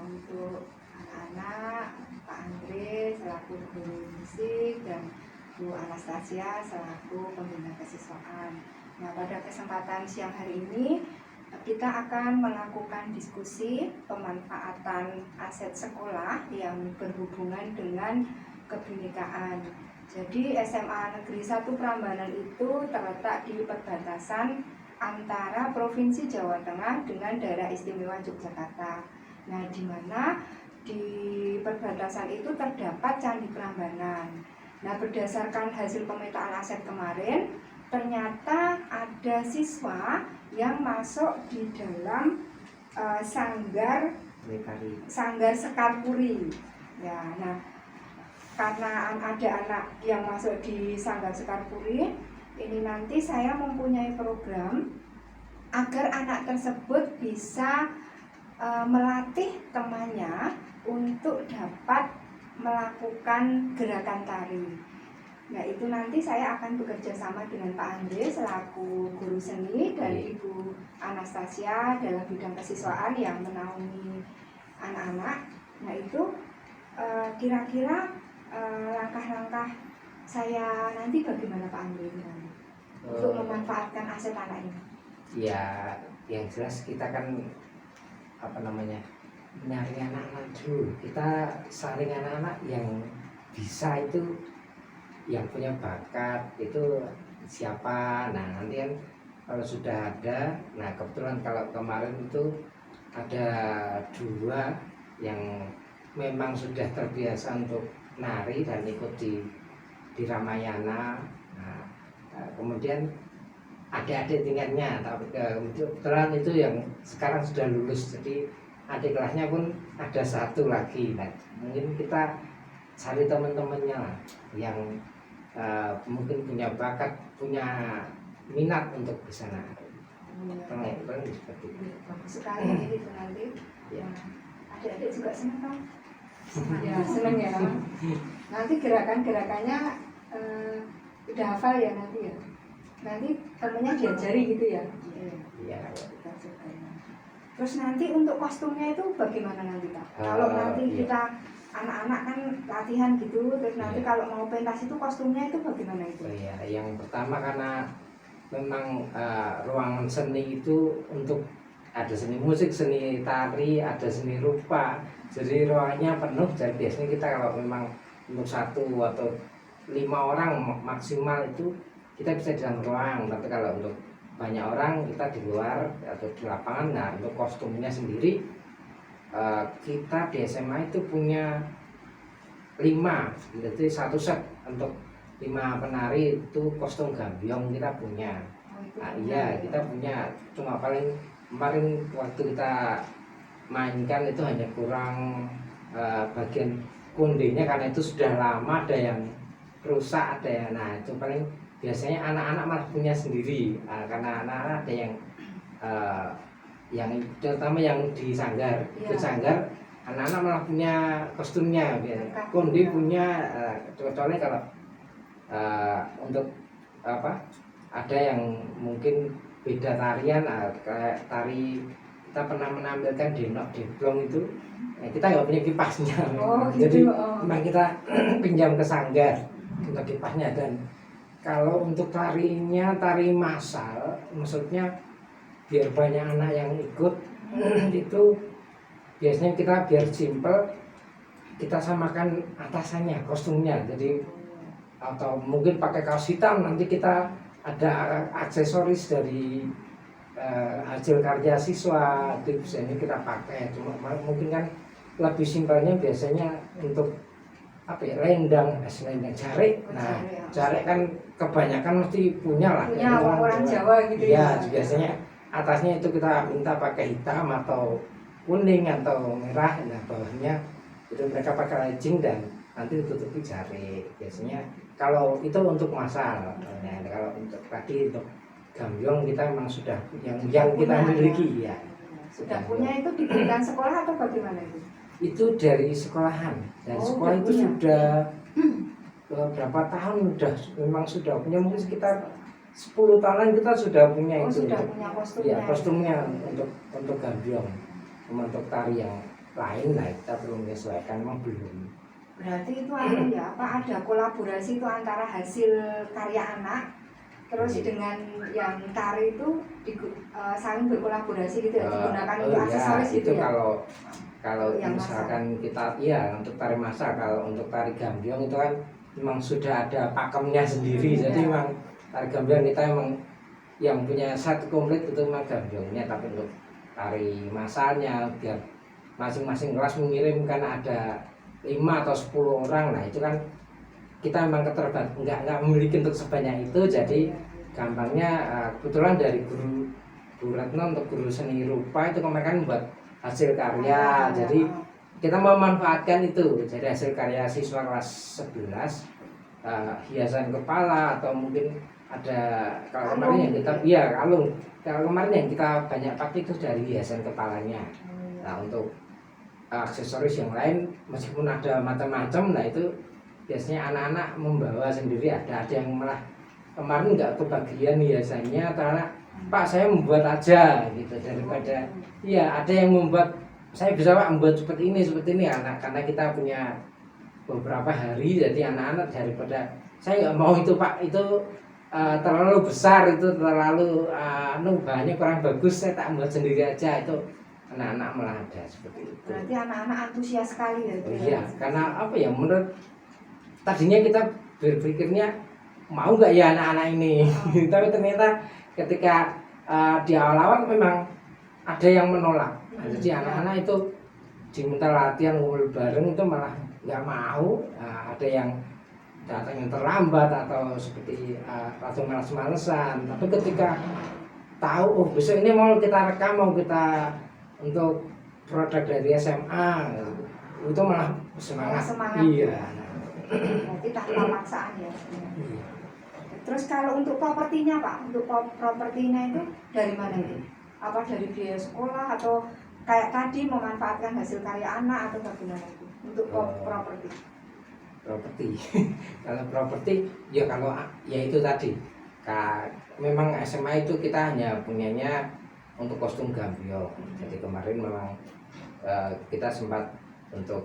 Untuk anak-anak, Pak Andre selaku guru musik dan Bu Anastasia selaku pembina kesiswaan. Nah, pada kesempatan siang hari ini kita akan melakukan diskusi pemanfaatan aset sekolah yang berhubungan dengan kebinekaan. Jadi SMA Negeri 1 Prambanan itu terletak di perbatasan antara Provinsi Jawa Tengah dengan Daerah Istimewa Yogyakarta. Nah, di mana di perbatasan itu terdapat Candi Prambanan. Nah, berdasarkan hasil pemetaan aset kemarin, ternyata ada siswa yang masuk di dalam sanggar Sekar Puri. Ya, nah, karena ada anak yang masuk di sanggar Sekar Puri, ini nanti saya mempunyai program agar anak tersebut bisa melatih temannya untuk dapat melakukan gerakan tari. Nah, itu nanti saya akan bekerja sama dengan Pak Andre selaku guru seni dan Ibu Anastasia dalam bidang kesiswaan yang menaungi anak-anak. Nah, itu kira-kira langkah-langkah saya nanti bagaimana Pak Andre untuk memanfaatkan aset anak ini? Ya, yang jelas kita kan nyari anak-anak dulu. Kita saring anak-anak yang bisa, itu yang punya bakat itu siapa. Nah, nanti kan kalau sudah ada, nah kebetulan kalau kemarin itu ada 2 yang memang sudah terbiasa untuk nari dan ikut di Ramayana. Nah, kemudian adik-adik tingkatnya, tapi kebetulan itu yang sekarang sudah lulus, jadi adik kelasnya pun ada 1 lagi. Nah, mungkin kita cari teman-temannya lah yang mungkin punya bakat, punya minat untuk ke sana. Seperti itu. Bagus sekali itu nanti. Ya. Adik-adik juga senang kan? Ya, senang ya. Nanti gerakan-gerakannya udah hafal ya nanti ya. Nanti temennya diajari gitu ya. Iya. Terus nanti untuk kostumnya itu bagaimana nanti Pak? Kalau nanti kita anak-anak kan latihan gitu, terus nanti kalau mau pentas itu kostumnya itu bagaimana itu? Oh iya, yang pertama karena memang ruangan seni itu untuk ada seni musik, seni tari, ada seni rupa, jadi ruangannya penuh. Dan biasanya kita kalau memang untuk 1 atau 5 orang maksimal itu kita bisa di dalam ruang, tapi kalau untuk banyak orang kita di luar atau di lapangan. Nah, untuk kostumnya sendiri kita di SMA itu punya 5, jadi 1 set untuk 5 penari itu kostum gambyong kita punya. Nah, iya, kita punya, cuma paling kemarin waktu kita mainkan itu hanya kurang bagian kondenya karena itu sudah lama, ada yang rusak, ada yang, nah itu paling biasanya anak-anak malah punya sendiri. Karena anak-anak ada yang terutama yang di sanggar, Iya. di sanggar anak-anak malah punya kostumnya biasanya. Lengkap. Kondi punya, kecuali kalau untuk apa, ada yang mungkin beda tarian, kayak tari kita pernah menampilkan denok deblong itu, kita nggak punya kipasnya. Oh, Jadi gitu. Oh. memang kita pinjam ke sanggar untuk kipasnya. Dan kalau untuk tarinya tari massal, maksudnya biar banyak anak yang ikut, itu biasanya kita biar simple, kita samakan atasannya, kostumnya. Jadi atau mungkin pakai kaos hitam, nanti kita ada aksesoris dari hasil karya siswa, itu biasanya kita pakai. Cuma mungkin kan lebih simpelnya biasanya untuk apa ya, lendang jarik. Nah, jarik kan kebanyakan mesti punya lah. Punya orang Jawa gitu ya. Biasanya atasnya itu kita minta pakai hitam atau kuning atau merah. Nah, bawahnya itu mereka pakai legging dan nanti ditutupi jarik. Biasanya kalau itu untuk massal. Nah, kalau untuk tadi untuk gambyong kita memang sudah yang kita miliki ya. Sudah punya. Itu diberikan sekolah atau bagaimana itu? Itu dari sekolahan. Dari sekolah itu sudah berapa tahun memang sudah punya, mungkin sekitar 10 tahunan kita sudah punya. Itu sudah punya kostumnya. Ya, kostumnya untuk gambyong. Untuk tari yang lain lah kita belum menyesuaikan, memang belum. Berarti itu apa ada kolaborasi itu antara hasil karya anak terus dengan yang tari itu saling berkolaborasi gitu ya, digunakan untuk aksesoris gitu itu ya. Kalau misalkan kita untuk tari massal, kalau untuk tari gambyong itu kan memang sudah ada pakemnya sendiri. Jadi memang tari gambyong kita memang yang punya satu komplit itu memang gambyongnya, tapi untuk tari massalnya biar masing-masing kelas mengirimkan ada 5 atau 10 orang. Nah, itu kan kita memang nggak memiliki untuk sebanyak itu. Jadi gampangnya kebetulan dari guru Retno untuk guru seni rupa itu kemarin buat hasil karya. Jadi kita memanfaatkan itu. Jadi hasil karya siswa kelas 11, hiasan kepala atau mungkin ada, kalau kemarin yang kita kalung. Kalau kemarin yang kita banyak pakai itu dari hiasan kepalanya. Nah, untuk aksesoris yang lain meskipun ada macam-macam, nah itu biasanya anak-anak membawa sendiri. Ada yang malah kemarin nggak kebagian hiasannya karena Pak saya membuat aja gitu, daripada ada yang membuat, saya bisa Pak membuat seperti ini karena kita punya beberapa hari. Jadi anak-anak daripada saya nggak mau itu Pak, itu terlalu besar, itu terlalu bahannya kurang bagus, saya tak membuat sendiri aja. Itu anak-anak malah ada seperti itu. Berarti anak-anak antusias sekali ya. Iya, karena apa ya, menurut tadinya kita berpikirnya mau nggak ya anak-anak ini, tapi ternyata ketika di awal-awal memang ada yang menolak. Jadi anak-anak itu diminta latihan ngumpul bareng itu malah nggak mau. Ada yang datang yang terlambat atau seperti atau males-malesan. Tapi ketika tahu besok ini mau kita rekam, mau kita untuk produk dari SMA, itu malah semangat. Iya. Berarti tanpa paksaan ya. Terus kalau untuk propertinya Pak, untuk propertinya itu dari mana itu? Apa dari biaya sekolah atau kayak tadi memanfaatkan hasil karya anak atau bagaimana itu untuk properti? Kalau properti kalau itu tadi, memang SMA itu kita hanya punyanya untuk kostum gambyong. Jadi kemarin memang kita sempat untuk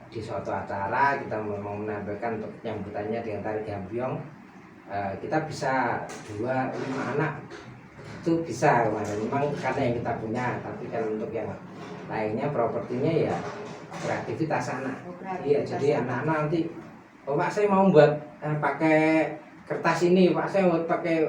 di suatu acara kita memang menampilkan untuk nyambutannya dengan tari gambyong. Kita bisa 2-5 anak itu bisa kemarin, memang karena yang kita punya. Tapi kan untuk yang lainnya propertinya ya kreativitas anak. Iya, jadi anak-anak nanti Pak saya mau buat pakai kertas ini, Pak saya mau pakai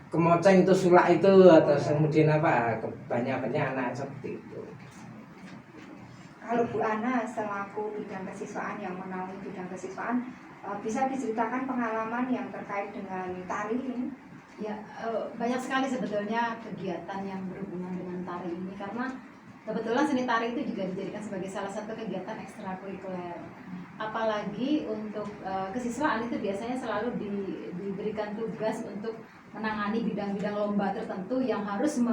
kemoceng itu, sulak itu, atau kemudian banyak anak seperti itu. Kalau Bu Ana selaku bidang kesiswaan yang menaungi bidang kesiswaan, bisa diceritakan pengalaman yang terkait dengan tari ini? Ya, banyak sekali sebetulnya kegiatan yang berhubungan dengan tari ini, karena Kebetulan seni tari itu juga dijadikan sebagai salah satu kegiatan ekstrakurikuler. Apalagi untuk kesiswaan itu biasanya selalu diberikan tugas untuk menangani bidang-bidang lomba tertentu yang harus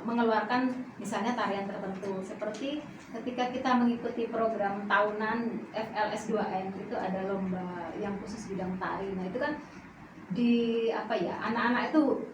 mengeluarkan misalnya tarian tertentu. Seperti ketika kita mengikuti program tahunan FLS 2N itu ada lomba yang khusus bidang tari. Nah itu kan anak-anak itu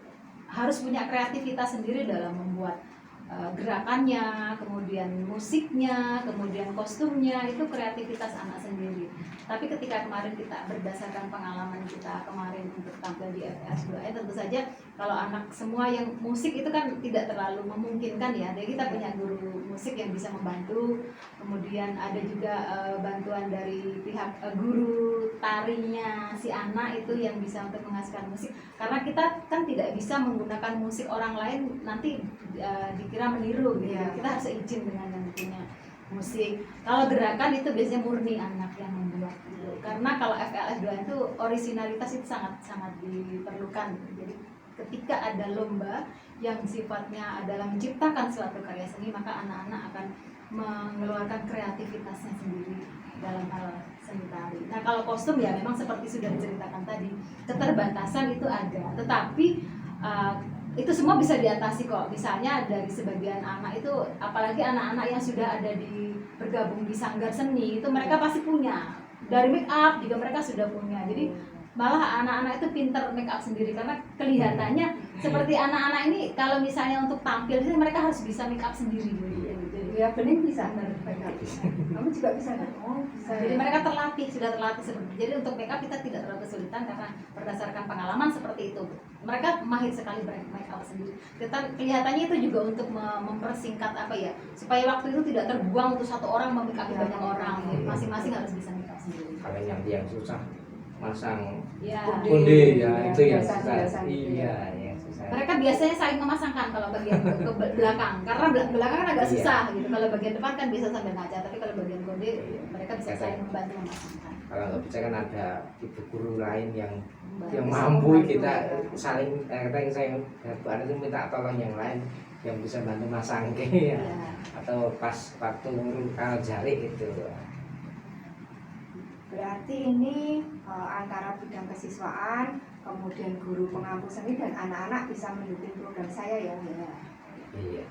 harus punya kreativitas sendiri dalam membuat gerakannya, kemudian musiknya, kemudian kostumnya, itu kreativitas anak sendiri. Tapi ketika kemarin kita berdasarkan pengalaman kita kemarin untuk tampil di FLS 2N, tentu saja kalau anak semua yang musik itu kan tidak terlalu memungkinkan ya. Jadi kita punya guru musik yang bisa membantu, kemudian ada juga bantuan dari pihak guru tarinya si anak itu yang bisa untuk menghasilkan musik. Karena kita kan tidak bisa menggunakan musik orang lain, nanti dikira meniru gitu. Yeah. Kita harus izin dengan yang punya musik. Kalau gerakan itu biasanya murni anak yang membuat gitu. Karena kalau FLS 2 itu originalitas itu sangat diperlukan. Jadi ketika ada lomba yang sifatnya adalah menciptakan suatu karya seni, maka anak-anak akan mengeluarkan kreativitasnya sendiri dalam hal seni tari. Nah kalau kostum ya memang seperti sudah diceritakan tadi, keterbatasan itu ada, tetapi itu semua bisa diatasi kok. Misalnya dari sebagian anak itu, apalagi anak-anak yang sudah ada bergabung di sanggar seni, itu mereka pasti punya. Dari make up juga mereka sudah punya. Jadi malah anak-anak itu pinter make up sendiri, karena kelihatannya seperti anak-anak ini kalau misalnya untuk tampil itu mereka harus bisa make up sendiri gitu. Ya bening bisa kamu juga bisa kan? Oh bisa. Jadi mereka sudah terlatih seperti. Jadi untuk make up kita tidak terlalu kesulitan karena berdasarkan pengalaman seperti itu. Mereka mahir sekali make up sendiri. Kelihatannya itu juga untuk mempersingkat supaya waktu itu tidak terbuang untuk satu orang memake up banyak orang. Masing-masing harus bisa make up sendiri. Kalau yang susah masang Ya. kunde ya, itu yang biasa, susah. Iya, yang susah. Mereka biasanya saling memasangkan kalau bagian ke belakang, karena belakang kan agak susah gitu. Kalau bagian depan kan bisa sambil ngaca, tapi kalau bagian konde mereka bisa saling membantu memasangkan. Kalau nggak bisa kan ada ibu guru lain yang Bisa mampu, membantu, kita ya. saling saya itu minta tolong yang lain yang bisa bantu masang ya. Ya. Atau pas waktu kalau jari itu. Berarti ini antara bidang kesiswaan, kemudian guru pengampu seni dan anak-anak bisa mendukung program saya ya. Iya.